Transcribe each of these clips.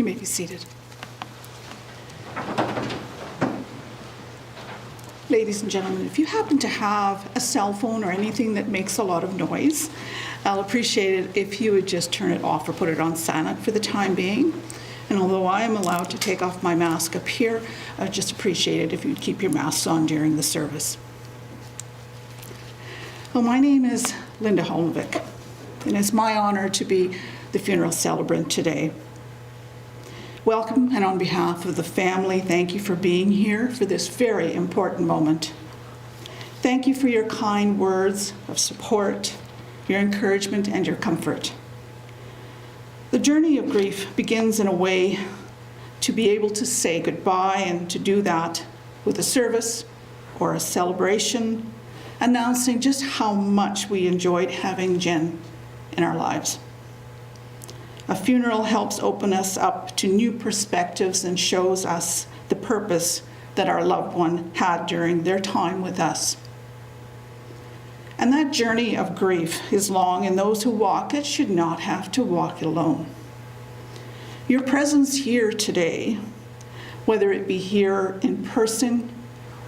You may be seated. Ladies and gentlemen, if you happen to have a cell phone or anything that makes a lot of noise, I'll appreciate it if you would just turn it off or put it on silent for the time being. And although I am allowed to take off my mask up here, I'd just appreciate it if you'd keep your masks on during the service. Well, my name is Linda Holmvik, and it's my honor to be the funeral celebrant today. Welcome, and on behalf of the family, thank you for being here for this very important moment. Thank you for your kind words of support, your encouragement, and your comfort. The journey of grief begins in a way to be able to say goodbye, and to do that with a service or a celebration, announcing just how much we enjoyed having Jen in our lives. A funeral helps open us up to new perspectives and shows us the purpose that our loved one had during their time with us. And that journey of grief is long, and those who walk it should not have to walk it alone. Your presence here today, whether it be here in person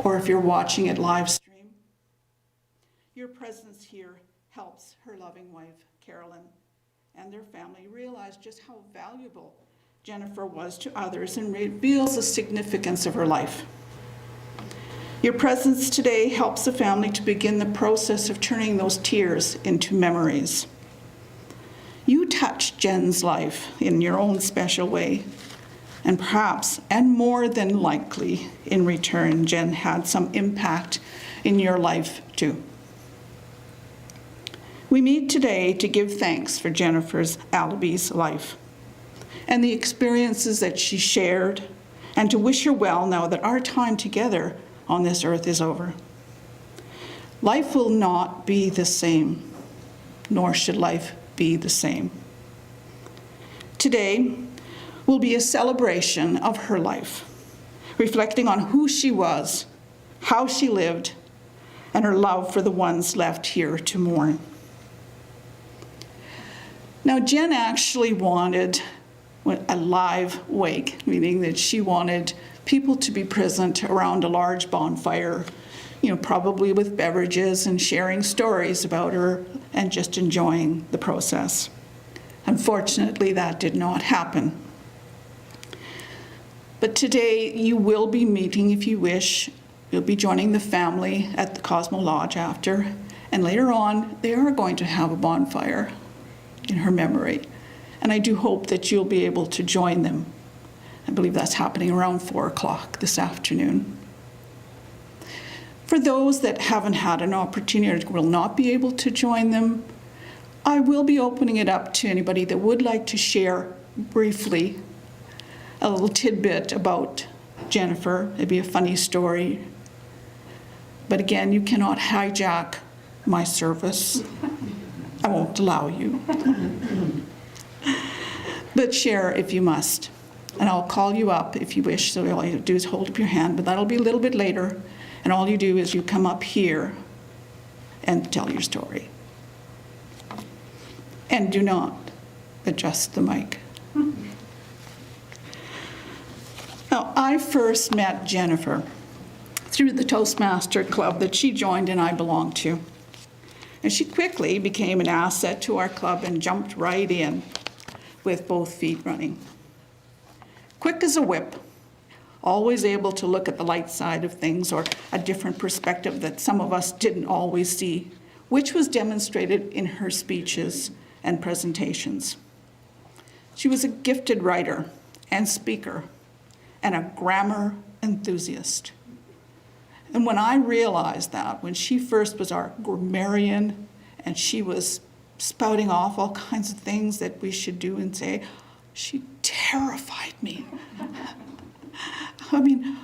or if you're watching it live stream, your presence here helps her loving wife, Carolyn, and their family realize just how valuable Jennifer was to others and reveals the significance of her life. Your presence today helps the family to begin the process of turning those tears into memories. You touched Jen's life in your own special way, and perhaps, and more than likely, in return, Jen had some impact in your life too. We meet today to give thanks for Jennifer's Allaby's life and the experiences that she shared, and to wish her well now that our time together on this earth is over. Life will not be the same, nor should life be the same. Today will be a celebration of her life, reflecting on who she was, how she lived, and her love for the ones left here to mourn. Now, Jen actually wanted a live wake, meaning that she wanted people to be present around a large bonfire, probably with beverages and sharing stories about her and just enjoying the process. Unfortunately, that did not happen. But today, you will be meeting, if you wish. You'll be joining the family at the Cosmo Lodge after, and later on, they are going to have a bonfire in her memory. And I do hope that you'll be able to join them. I believe that's happening around 4 o'clock this afternoon. For those that haven't had an opportunity or will not be able to join them, I will be opening it up to anybody that would like to share briefly a little tidbit about Jennifer. It'd be a funny story. But again, you cannot hijack my service. I won't allow you. But share if you must. And I'll call you up if you wish. So all you do is hold up your hand, but that'll be a little bit later. And all you do is you come up here and tell your story. And do not adjust the mic. Now, I first met Jennifer through the Toastmaster Club that she joined and I belonged to. And she quickly became an asset to our club and jumped right in with both feet running. Quick as a whip, always able to look at the light side of things or a different perspective that some of us didn't always see, which was demonstrated in her speeches and presentations. She was a gifted writer and speaker and a grammar enthusiast. And when I realized that, when she first was our grammarian and she was spouting off all kinds of things that we should do and say, she terrified me. I mean,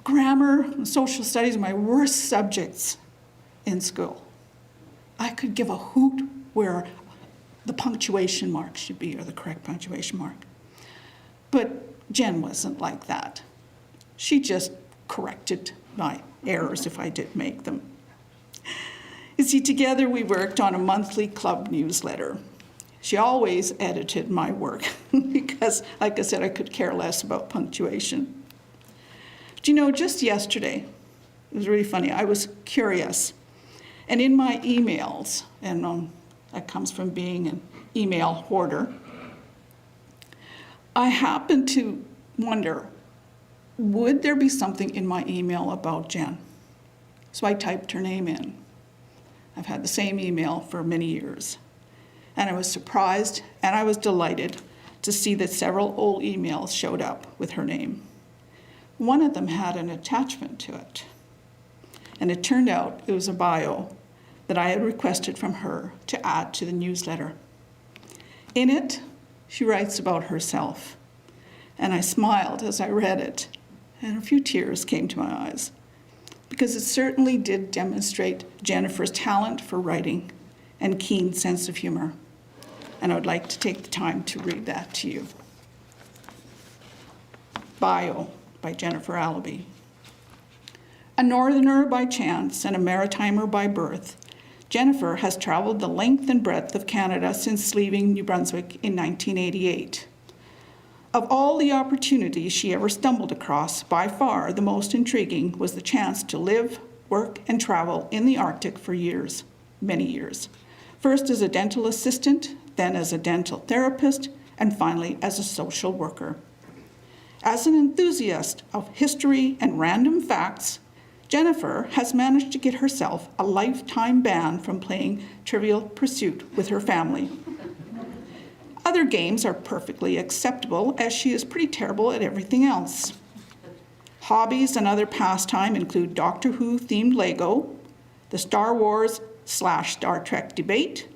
grammar and social studies are my worst subjects in school. I could give a hoot where the punctuation mark should be, or the correct punctuation mark. But Jen wasn't like that. She just corrected my errors if I did make them. You see, together we worked on a monthly club newsletter. She always edited my work because, like I said, I could care less about punctuation. Do you know, just yesterday, it was really funny, I was curious. And in my emails, and that comes from being an email hoarder, I happened to wonder, would there be something in my email about Jen? So I typed her name in. I've had the same email for many years. And I was surprised and I was delighted to see that several old emails showed up with her name. One of them had an attachment to it. And it turned out it was a bio that I had requested from her to add to the newsletter. In it, she writes about herself. And I smiled as I read it, and a few tears came to my eyes, because it certainly did demonstrate Jennifer's talent for writing and keen sense of humor. And I would like to take the time to read that to you. Bio by Jennifer Allaby. A northerner by chance and a maritimer by birth, Jennifer has traveled the length and breadth of Canada since leaving New Brunswick in 1988. Of all the opportunities she ever stumbled across, by far the most intriguing was the chance to live, work, and travel in the Arctic for years, many years. First as a dental assistant, then as a dental therapist, and finally as a social worker. As an enthusiast of history and random facts, Jennifer has managed to get herself a lifetime ban from playing Trivial Pursuit with her family. Other games are perfectly acceptable, as she is pretty terrible at everything else. Hobbies and other pastime include Doctor Who-themed Lego, the Star Wars/Star Trek debate,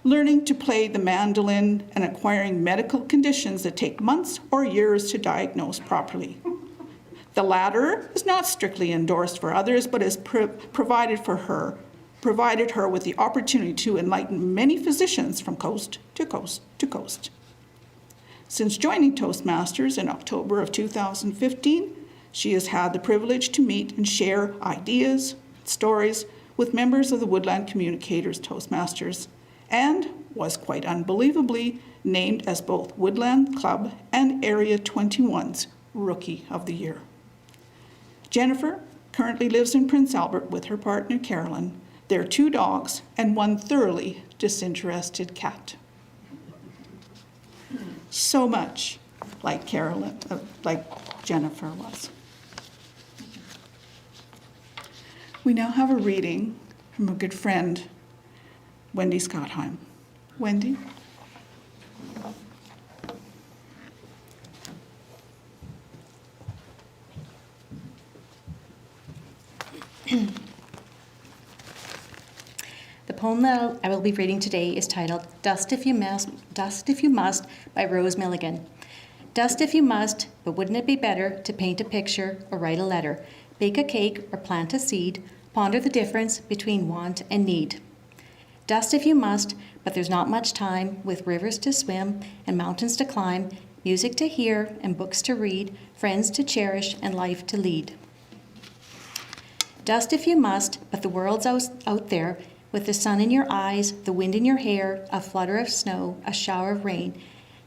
learning to play the mandolin, and acquiring medical conditions that take months or years to diagnose properly. The latter is not strictly endorsed for others, but has provided her with the opportunity to enlighten many physicians from coast to coast to coast. Since joining Toastmasters in October of 2015, she has had the privilege to meet and share ideas, stories with members of the Woodland Communicators Toastmasters, and was quite unbelievably named as both Woodland Club and Area 21's Rookie of the Year. Jennifer currently lives in Prince Albert with her partner Carolyn, their 2 dogs, and 1 thoroughly disinterested cat. So much like Carolyn, like Jennifer was. We now have a reading from a good friend, Wendy Scottheim. Wendy? The poem that I will be reading today is titled Dust If You Must by Rose Milligan. Dust if you must, but wouldn't it be better to paint a picture or write a letter, bake a cake or plant a seed, ponder the difference between want and need? Dust if you must, but there's not much time, with rivers to swim and mountains to climb, music to hear and books to read, friends to cherish and life to lead. Dust if you must, but the world's out there, with the sun in your eyes, the wind in your hair, a flutter of snow, a shower of rain.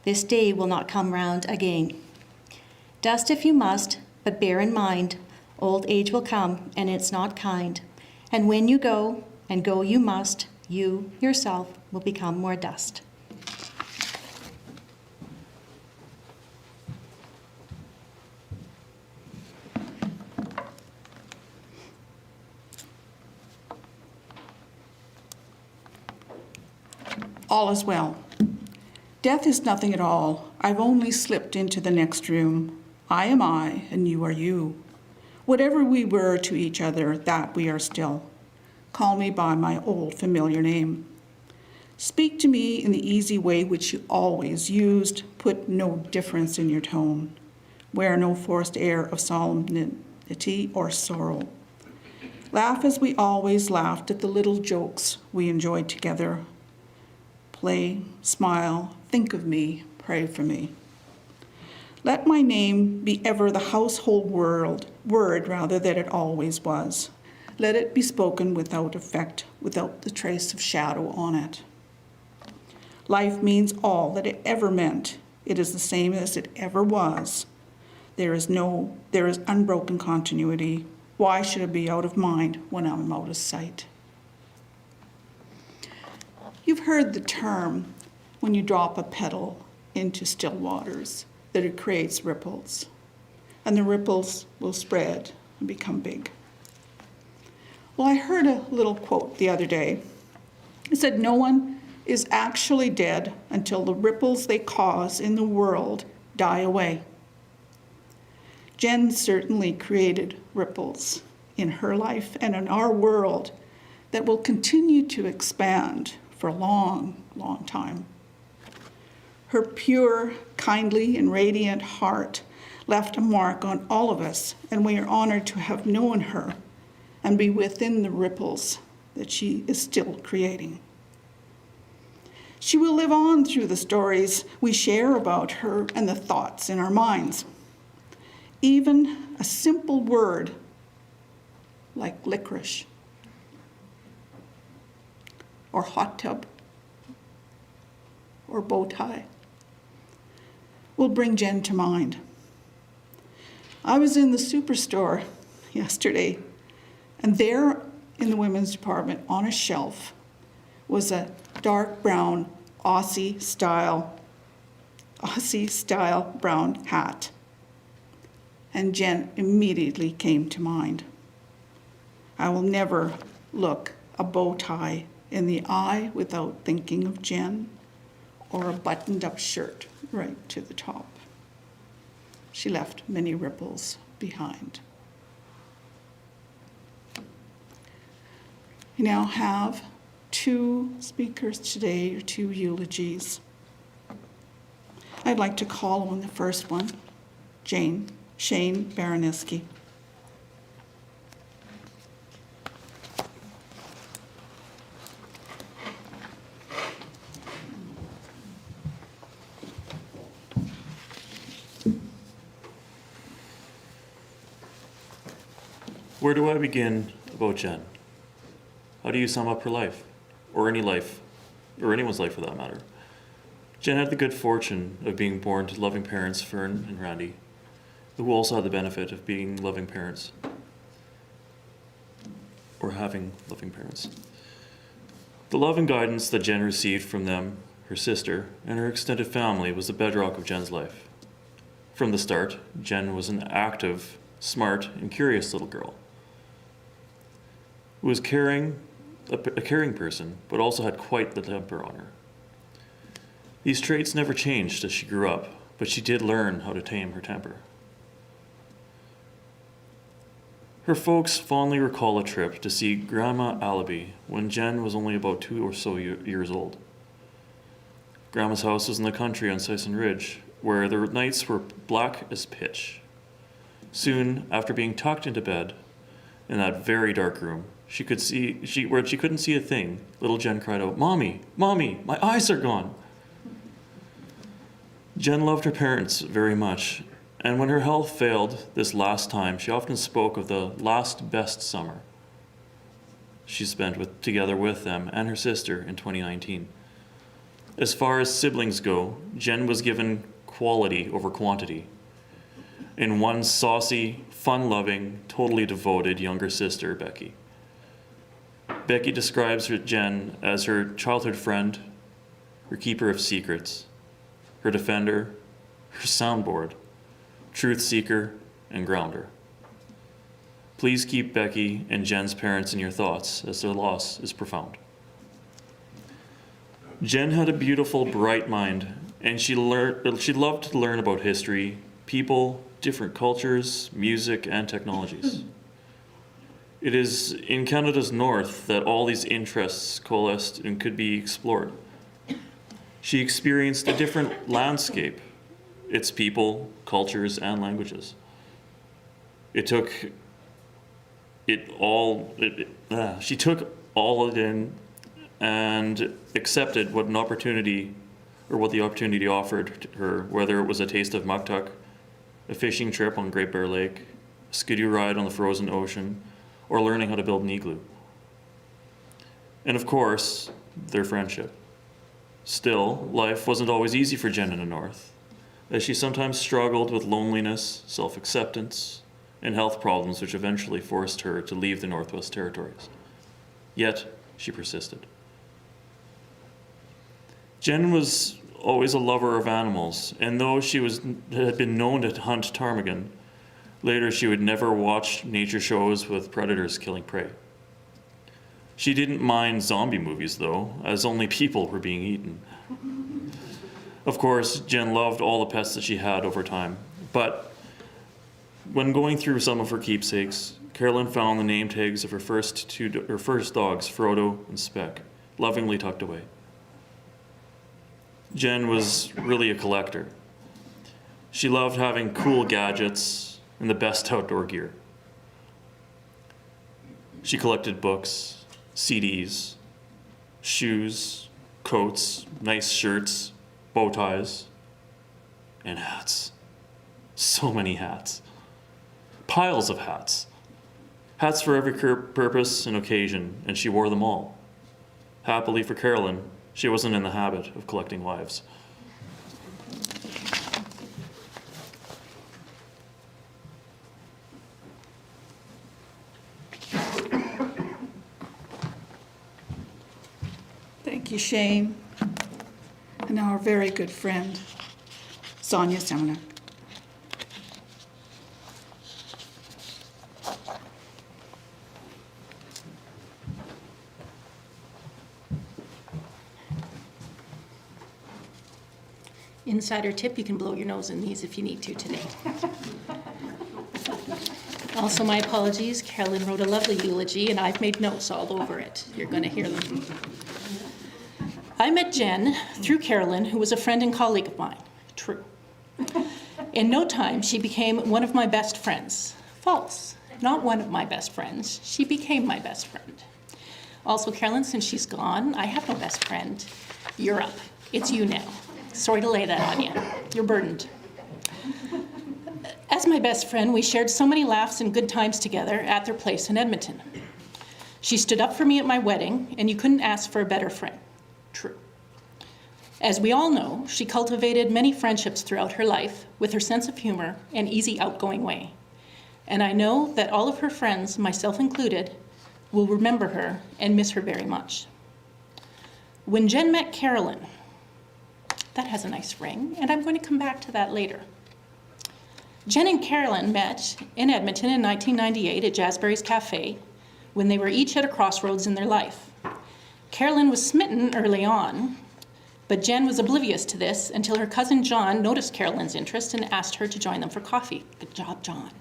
This day will not come round again. Dust if you must, but bear in mind, old age will come, and it's not kind. And when you go, and go you must, you, yourself, will become more dust. All is well. Death is nothing at all. I've only slipped into the next room. I am I, and you are you. Whatever we were to each other, that we are still. Call me by my old familiar name. Speak to me in the easy way which you always used. Put no difference in your tone. Wear no forced air of solemnity or sorrow. Laugh as we always laughed at the little jokes we enjoyed together. Play, smile, think of me, pray for me. Let my name be ever the household word rather than it always was. Let it be spoken without effect, without the trace of shadow on it. Life means all that it ever meant. It is the same as it ever was. There is unbroken continuity. Why should it be out of mind when I'm out of sight? You've heard the term, when you drop a petal into still waters, that it creates ripples, and the ripples will spread and become big. Well, I heard a little quote the other day. It said, "No one is actually dead until the ripples they cause in the world die away." Jen certainly created ripples in her life and in our world that will continue to expand for a long, long time. Her pure, kindly, and radiant heart left a mark on all of us, and we are honored to have known her and be within the ripples that she is still creating. She will live on through the stories we share about her and the thoughts in our minds. Even a simple word like licorice or hot tub or bow tie will bring Jen to mind. I was in the superstore yesterday, and there in the women's department on a shelf was a dark brown Aussie style brown hat. And Jen immediately came to mind. I will never look a bow tie in the eye without thinking of Jen, or a buttoned up shirt right to the top. She left many ripples behind. We now have two speakers today, or two eulogies. I'd like to call on the first one, Shane Baranowski. Where do I begin about Jen? How do you sum up her life? Or any life, or anyone's life for that matter? Jen had the good fortune of being born to loving parents, Fern and Randy, who also had the benefit of being loving parents, or having loving parents. The love and guidance that Jen received from them, her sister, and her extended family was the bedrock of Jen's life. From the start, Jen was an active, smart, and curious little girl who was a caring person, but also had quite the temper on her. These traits never changed as she grew up, but she did learn how to tame her temper. Her folks fondly recall a trip to see Grandma Allaby when Jen was only about 2 or so years old. Grandma's house was in the country on Sison Ridge, where the nights were black as pitch. Soon, after being tucked into bed in that very dark room, where she couldn't see a thing, little Jen cried out, "Mommy, Mommy, my eyes are gone." Jen loved her parents very much, and when her health failed this last time, she often spoke of the last best summer she spent together with them and her sister in 2019. As far as siblings go, Jen was given quality over quantity in one saucy, fun-loving, totally devoted younger sister, Becky. Becky describes Jen as her childhood friend, her keeper of secrets, her defender, her soundboard, truth seeker, and grounder. Please keep Becky and Jen's parents in your thoughts, as their loss is profound. Jen had a beautiful, bright mind, and she loved to learn about history, people, different cultures, music, and technologies. It is in Canada's north that all these interests coalesced and could be explored. She experienced a different landscape, its people, cultures, and languages. She took all it in and accepted what the opportunity offered to her, whether it was a taste of muktuk, a fishing trip on Great Bear Lake, a skidoo ride on the frozen ocean, or learning how to build an igloo. And of course, their friendship. Still, life wasn't always easy for Jen in the North, as she sometimes struggled with loneliness, self-acceptance, and health problems which eventually forced her to leave the Northwest Territories. Yet, she persisted. Jen was always a lover of animals, and though she had been known to hunt ptarmigan, later she would never watch nature shows with predators killing prey. She didn't mind zombie movies, though, as only people were being eaten. Of course, Jen loved all the pets that she had over time, but when going through some of her keepsakes, Carolyn found the name tags of her first dogs, Frodo and Speck, lovingly tucked away. Jen was really a collector. She loved having cool gadgets and the best outdoor gear. She collected books, CDs, shoes, coats, nice shirts, bow ties, and hats. So many hats. Piles of hats. Hats for every purpose and occasion, and she wore them all. Happily for Carolyn, she wasn't in the habit of collecting wives. Thank you, Shane. And now our very good friend, Sonia Simonek. Insider tip, you can blow your nose in these if you need to today. Also, my apologies, Carolyn wrote a lovely eulogy and I've made notes all over it. You're going to hear them. I met Jen through Carolyn, who was a friend and colleague of mine. True. In no time, she became one of my best friends. False. Not one of my best friends. She became my best friend. Also, Carolyn, since she's gone, I have no best friend. You're up. It's you now. Sorry to lay that on you. You're burdened. As my best friend, we shared so many laughs and good times together at their place in Edmonton. She stood up for me at my wedding, and you couldn't ask for a better friend. True. As we all know, she cultivated many friendships throughout her life with her sense of humor and easy outgoing way. And I know that all of her friends, myself included, will remember her and miss her very much. When Jen met Carolyn, that has a nice ring, and I'm going to come back to that later. Jen and Carolyn met in Edmonton in 1998 at Jazzberry's Cafe when they were each at a crossroads in their life. Carolyn was smitten early on, but Jen was oblivious to this until her cousin John noticed Carolyn's interest and asked her to join them for coffee. Good job, John.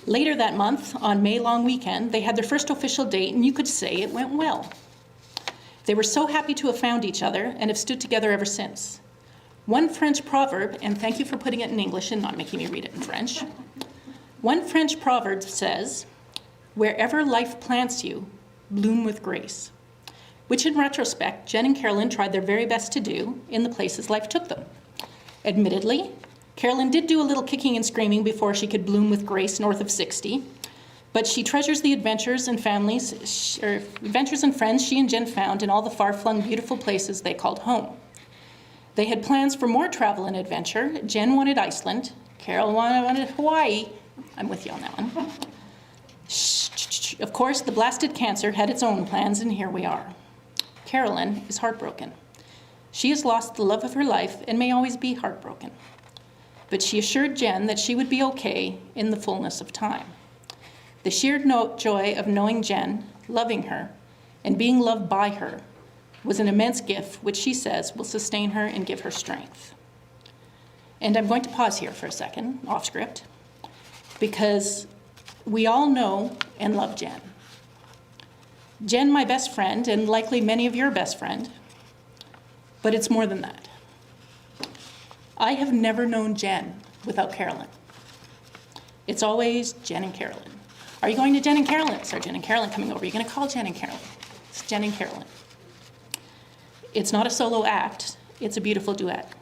Later that month, on May long weekend, they had their first official date, and you could say it went well. They were so happy to have found each other and have stood together ever since. One French proverb, and thank you for putting it in English and not making me read it in French. One French proverb says, "Wherever life plants you, bloom with grace," which in retrospect, Jen and Carolyn tried their very best to do in the places life took them. Admittedly, Carolyn did do a little kicking and screaming before she could bloom with grace north of 60, but she treasures the adventures and friends she and Jen found in all the far-flung, beautiful places they called home. They had plans for more travel and adventure. Jen wanted Iceland. Carol wanted Hawaii. I'm with you on that one. Of course, the blasted cancer had its own plans, and here we are. Carolyn is heartbroken. She has lost the love of her life and may always be heartbroken. But she assured Jen that she would be okay in the fullness of time. The sheer joy of knowing Jen, loving her, and being loved by her was an immense gift, which she says will sustain her and give her strength. And I'm going to pause here for a second, off script, because we all know and love Jen. Jen, my best friend, and likely many of your best friend, but it's more than that. I have never known Jen without Carolyn. It's always Jen and Carolyn. Are you going to Jen and Carolyn? It's our Jen and Carolyn coming over. You're going to call Jen and Carolyn. It's Jen and Carolyn. It's not a solo act. It's a beautiful duet.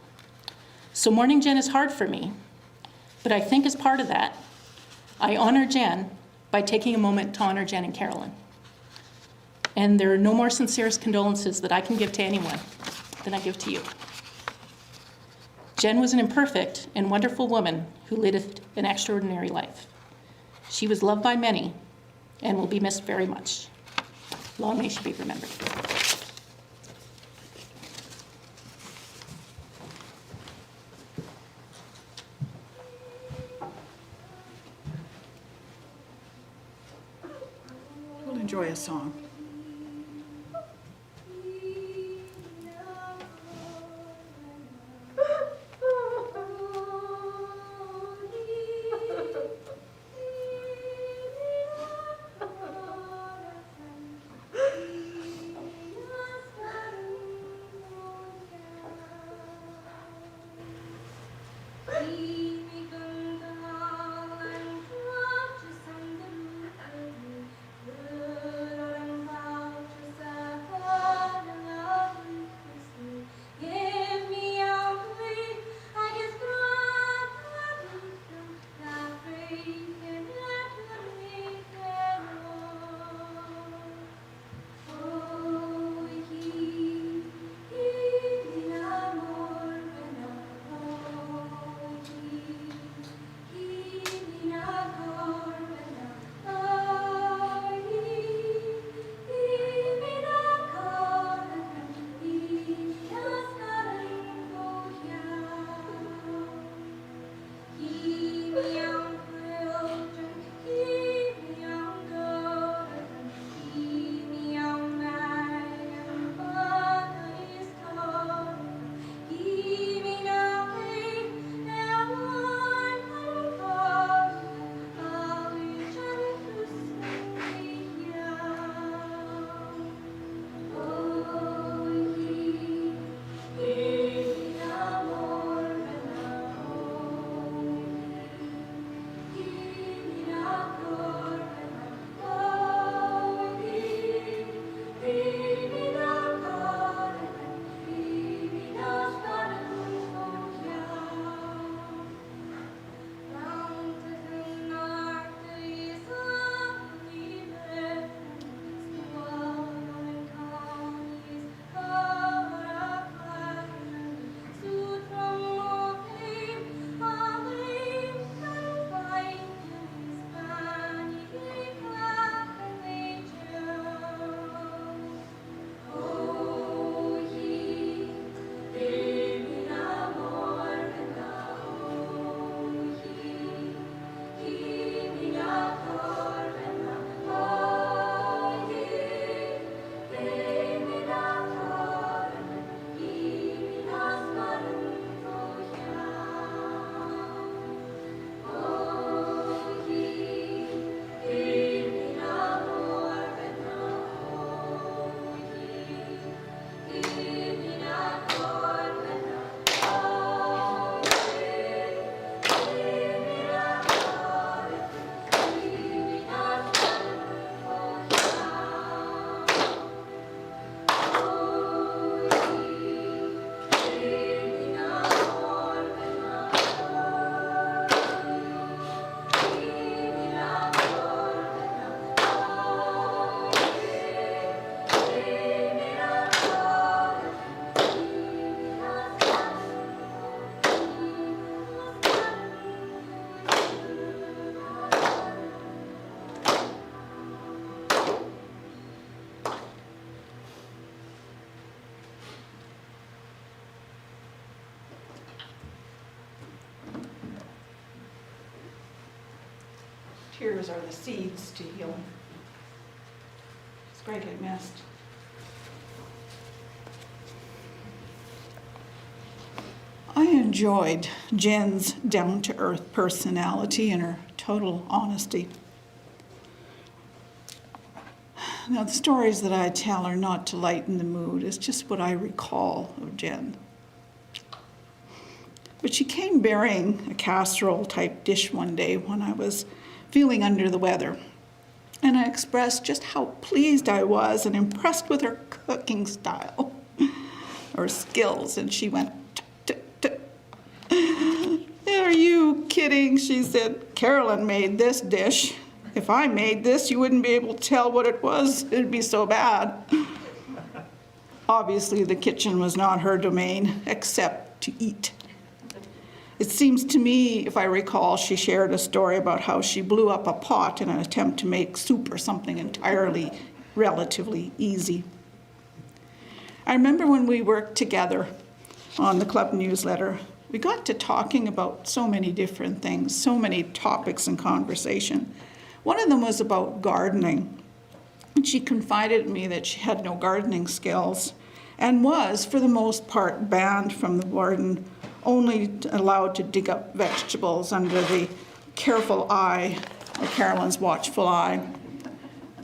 So mourning Jen is hard for me, but I think as part of that, I honor Jen by taking a moment to honor Jen and Carolyn. And there are no more sincerest condolences that I can give to anyone that I give to you. Jen was an imperfect and wonderful woman who lived an extraordinary life. She was loved by many and will be missed very much. Long may she be remembered. We'll enjoy a song. Tears are the seeds to healing. It's greatly missed. I enjoyed Jen's down-to-earth personality and her total honesty. Now, the stories that I tell are not to lighten the mood. It's just what I recall of Jen. But she came bearing a casserole-type dish one day when I was feeling under the weather. And I expressed just how pleased I was and impressed with her cooking style or skills. And she went, "Are you kidding?" she said. "Carolyn made this dish. If I made this, you wouldn't be able to tell what it was. It'd be so bad." Obviously, the kitchen was not her domain, except to eat. It seems to me, if I recall, she shared a story about how she blew up a pot in an attempt to make soup or something entirely relatively easy. I remember when we worked together on the club newsletter, we got to talking about so many different things, so many topics in conversation. One of them was about gardening. And she confided in me that she had no gardening skills and was, for the most part, banned from the garden, only allowed to dig up vegetables under the careful eye, or Carolyn's watchful eye.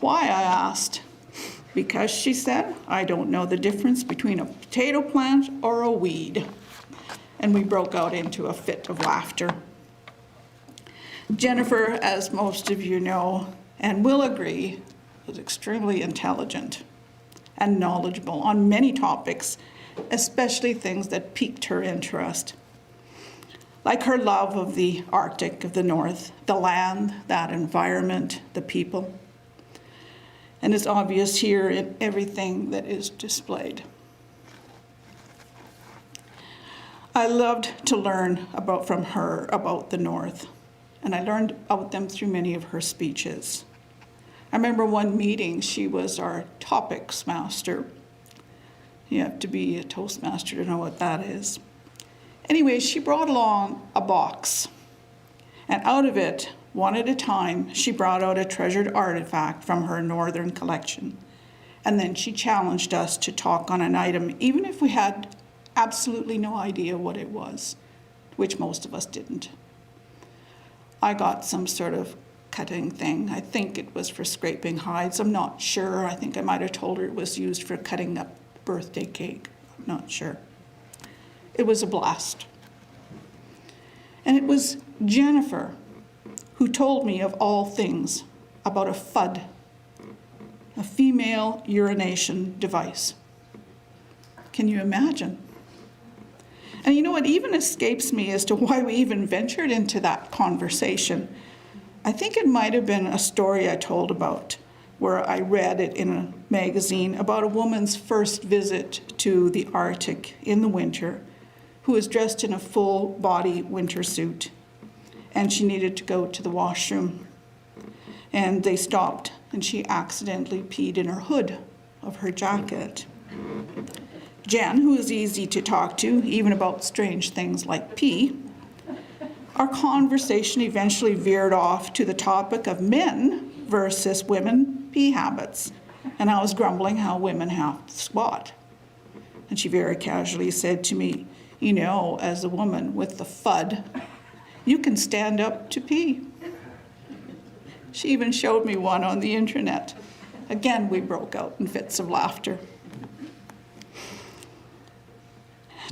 Why, I asked. Because, she said, I don't know the difference between a potato plant or a weed. And we broke out into a fit of laughter. Jennifer, as most of you know, and will agree, was extremely intelligent and knowledgeable on many topics, especially things that piqued her interest. Like her love of the Arctic of the North, the land, that environment, the people. And it's obvious here in everything that is displayed. I loved to learn from her about the North, and I learned about them through many of her speeches. I remember one meeting, she was our topics master. You have to be a Toastmaster to know what that is. Anyway, she brought along a box, and out of it, one at a time, she brought out a treasured artifact from her northern collection. And then she challenged us to talk on an item, even if we had absolutely no idea what it was, which most of us didn't. I got some sort of cutting thing. I think it was for scraping hides. I'm not sure. I think I might have told her it was used for cutting up birthday cake. I'm not sure. It was a blast. And it was Jennifer who told me of all things about a FUD, a female urination device. Can you imagine? And you know, it even escapes me as to why we even ventured into that conversation. I think it might have been a story I told about, where I read it in a magazine about a woman's first visit to the Arctic in the winter, who was dressed in a full-body winter suit, and she needed to go to the washroom. And they stopped, and she accidentally peed in her hood of her jacket. Jen, who is easy to talk to, even about strange things like pee, our conversation eventually veered off to the topic of men versus women pee habits. And I was grumbling how women have to squat. And she very casually said to me, you know, as a woman with the FUD, you can stand up to pee. She even showed me one on the internet. Again, we broke out in fits of laughter.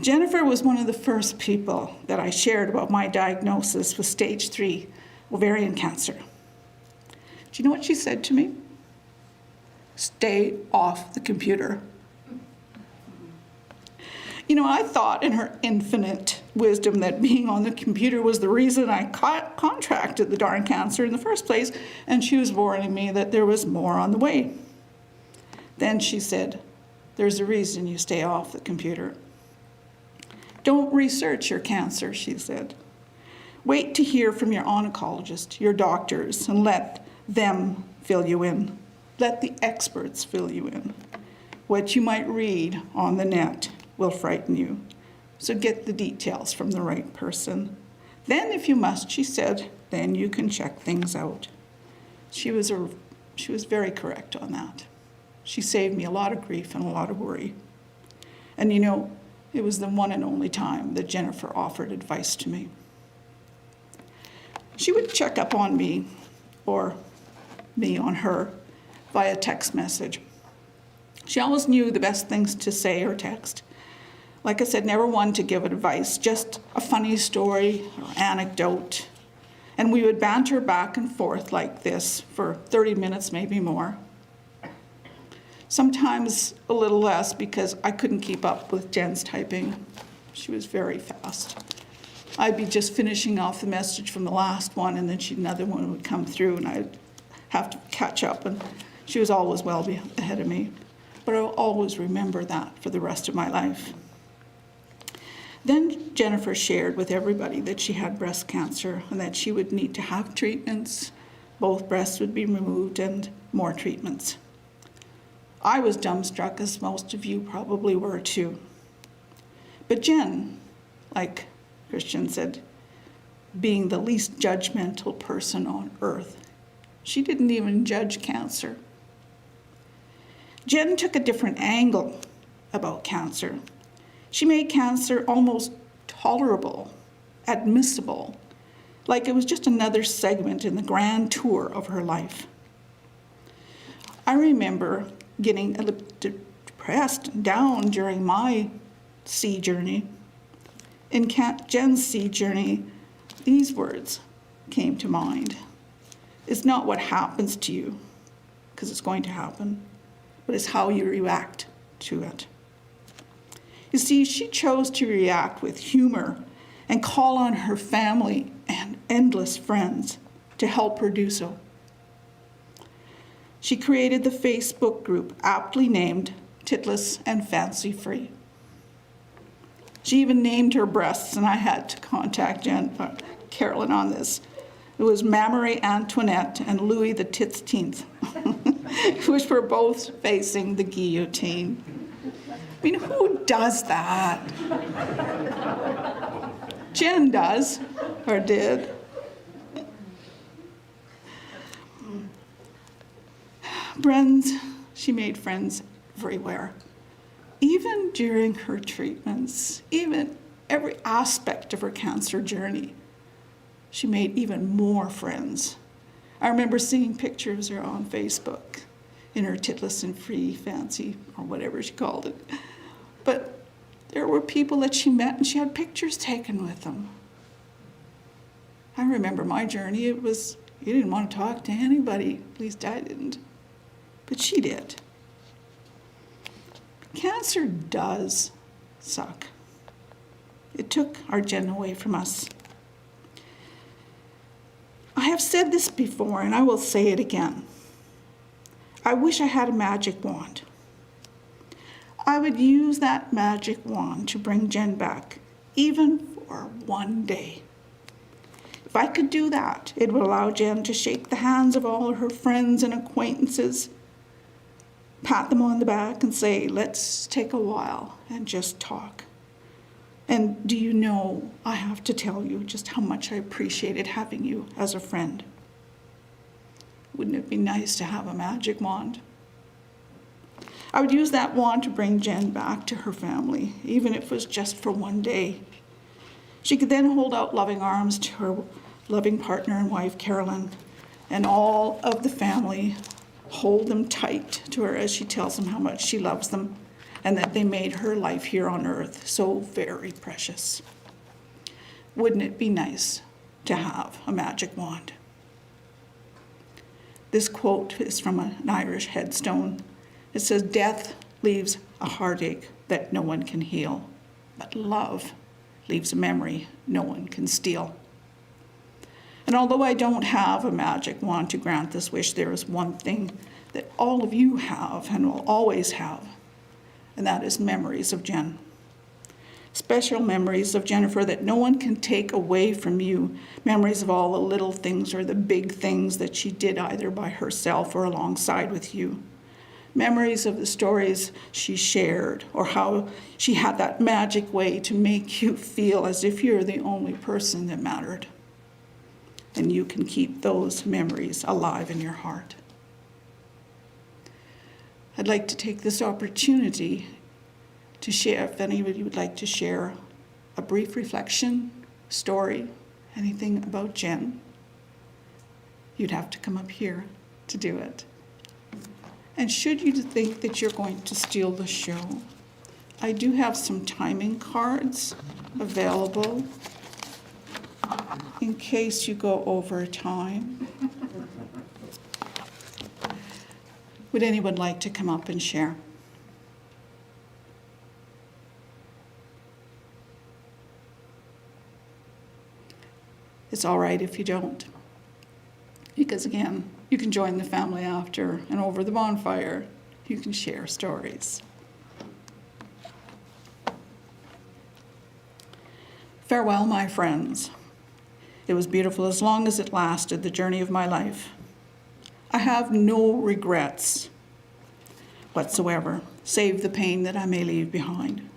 Jennifer was one of the first people that I shared about my diagnosis with stage 3 ovarian cancer. Do you know what she said to me? Stay off the computer. You know, I thought in her infinite wisdom that being on the computer was the reason I contracted the darn cancer in the first place, and she was warning me that there was more on the way. Then she said, there's a reason you stay off the computer. Don't research your cancer, she said. Wait to hear from your oncologist, your doctors, and let them fill you in. Let the experts fill you in. What you might read on the net will frighten you. So get the details from the right person. Then, if you must, she said, then you can check things out. She was very correct on that. She saved me a lot of grief and a lot of worry. And you know, it was the one and only time that Jennifer offered advice to me. She would check up on me, or me on her, via text message. She always knew the best things to say or text. Like I said, never one to give advice, just a funny story or anecdote. And we would banter back and forth like this for 30 minutes, maybe more. Sometimes a little less because I couldn't keep up with Jen's typing. She was very fast. I'd be just finishing off the message from the last one, and then another one would come through, and I'd have to catch up, and she was always well ahead of me. but I'll always remember that for the rest of my life. Then Jennifer shared with everybody that she had breast cancer and that she would need to have treatments. Both breasts would be removed and more treatments. I was dumbstruck, as most of you probably were too. But Jen, like Christian said, being the least judgmental person on earth, she didn't even judge cancer. Jen took a different angle about cancer. She made cancer almost tolerable, admissible, like it was just another segment in the grand tour of her life. I remember getting a little depressed and down during my sea journey. In Jen's sea journey, these words came to mind. It's not what happens to you, because it's going to happen, but it's how you react to it. You see, she chose to react with humor and call on her family and endless friends to help her do so. She created the Facebook group aptly named Titless and Fancy Free. She even named her breasts, and I had to contact Carolyn on this. It was Mammary Antoinette and Louis the Titsteenth, which were both facing the guillotine. I mean, who does that? Jen does, or did. Friends, she made friends everywhere. Even during her treatments, even every aspect of her cancer journey, she made even more friends. I remember seeing pictures of her on Facebook in her Titless and Free Fancy, or whatever she called it. But there were people that she met and she had pictures taken with them. I remember my journey, it was, you didn't want to talk to anybody, at least I didn't, but she did. Cancer does suck. It took our Jen away from us. I have said this before and I will say it again. I wish I had a magic wand. I would use that magic wand to bring Jen back, even for one day. If I could do that, it would allow Jen to shake the hands of all her friends and acquaintances, pat them on the back and say, let's take a while and just talk. And do you know, I have to tell you just how much I appreciated having you as a friend. Wouldn't it be nice to have a magic wand? I would use that wand to bring Jen back to her family, even if it was just for one day. She could then hold out loving arms to her loving partner and wife, Carolyn, and all of the family hold them tight to her as she tells them how much she loves them and that they made her life here on earth so very precious. Wouldn't it be nice to have a magic wand? This quote is from an Irish headstone. It says, "Death leaves a heartache that no one can heal, but love leaves a memory no one can steal." And although I don't have a magic wand to grant this wish, there is one thing that all of you have and will always have, and that is memories of Jen. Special memories of Jennifer that no one can take away from you. Memories of all the little things or the big things that she did either by herself or alongside with you. Memories of the stories she shared or how she had that magic way to make you feel as if you're the only person that mattered. And you can keep those memories alive in your heart. I'd like to take this opportunity to share, if anybody would like to share a brief reflection, story, anything about Jen, you'd have to come up here to do it. And should you think that you're going to steal the show, I do have some timing cards available in case you go over time. Would anyone like to come up and share? It's all right if you don't. Because again, you can join the family after and over the bonfire you can share stories. Farewell, my friends. It was beautiful as long as it lasted, the journey of my life. I have no regrets whatsoever, save the pain that I may leave behind.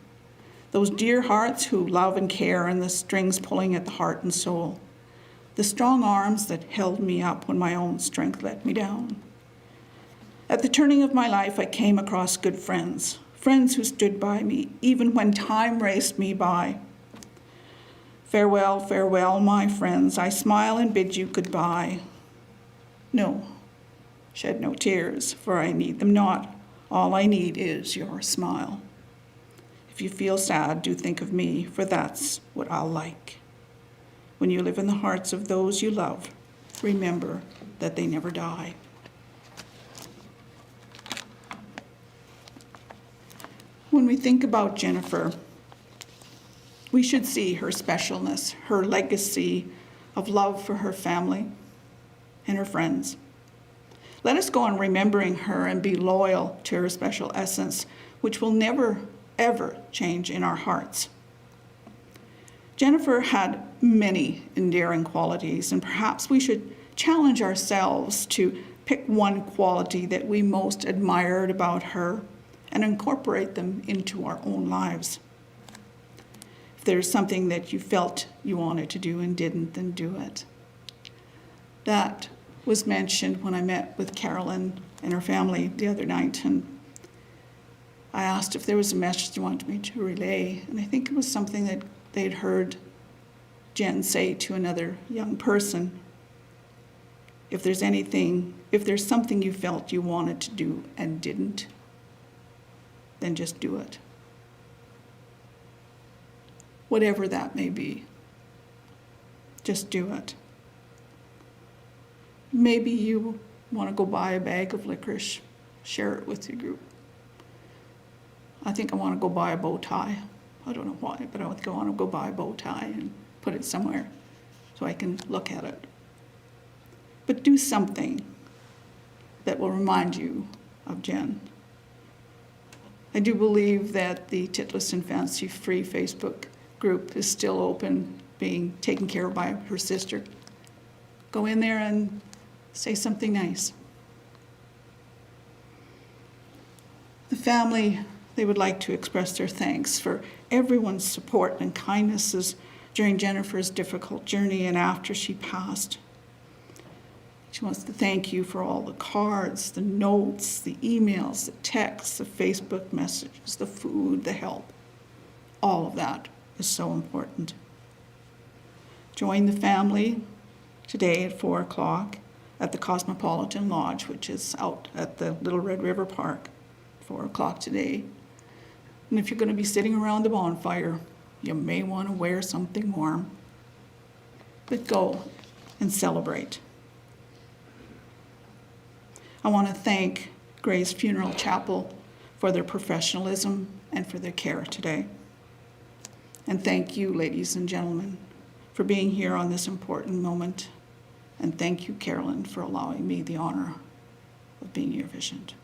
Those dear hearts who love and care, and the strings pulling at the heart and soul. The strong arms that held me up when my own strength let me down. At the turning of my life, I came across good friends, friends who stood by me, even when time raced me by. Farewell, farewell, my friends, I smile and bid you goodbye. No, shed no tears, for I need them not. All I need is your smile. If you feel sad, do think of me, for that's what I'll like. When you live in the hearts of those you love, remember that they never die. When we think about Jennifer, we should see her specialness, her legacy of love for her family and her friends. Let us go on remembering her and be loyal to her special essence, which will never, ever change in our hearts. Jennifer had many endearing qualities, and perhaps we should challenge ourselves to pick one quality that we most admired about her and incorporate them into our own lives. If there's something that you felt you wanted to do and didn't, then do it. That was mentioned when I met with Carolyn and her family the other night, and I asked if there was a message they wanted me to relay, and I think it was something that they'd heard Jen say to another young person. If there's something you felt you wanted to do and didn't, then just do it. Whatever that may be, just do it. Maybe you want to go buy a bag of licorice, share it with your group. I think I want to go buy a bow tie. I don't know why, but I want to go buy a bow tie and put it somewhere so I can look at it. But do something that will remind you of Jen. I do believe that the Titless and Fancy Free Facebook group is still open, being taken care of by her sister. Go in there and say something nice. The family, they would like to express their thanks for everyone's support and kindnesses during Jennifer's difficult journey and after she passed. She wants to thank you for all the cards, the notes, the emails, the texts, the Facebook messages, the food, the help. All of that is so important. Join the family today at 4 o'clock at the Cosmopolitan Lodge, which is out at the Little Red River Park, 4 o'clock today. And if you're going to be sitting around the bonfire, you may want to wear something warm. But go and celebrate. I want to thank Gray's Funeral Chapel for their professionalism and for their care today. And thank you, ladies and gentlemen, for being here on this important moment. And thank you, Carolyn, for allowing me the honor of being your officiant.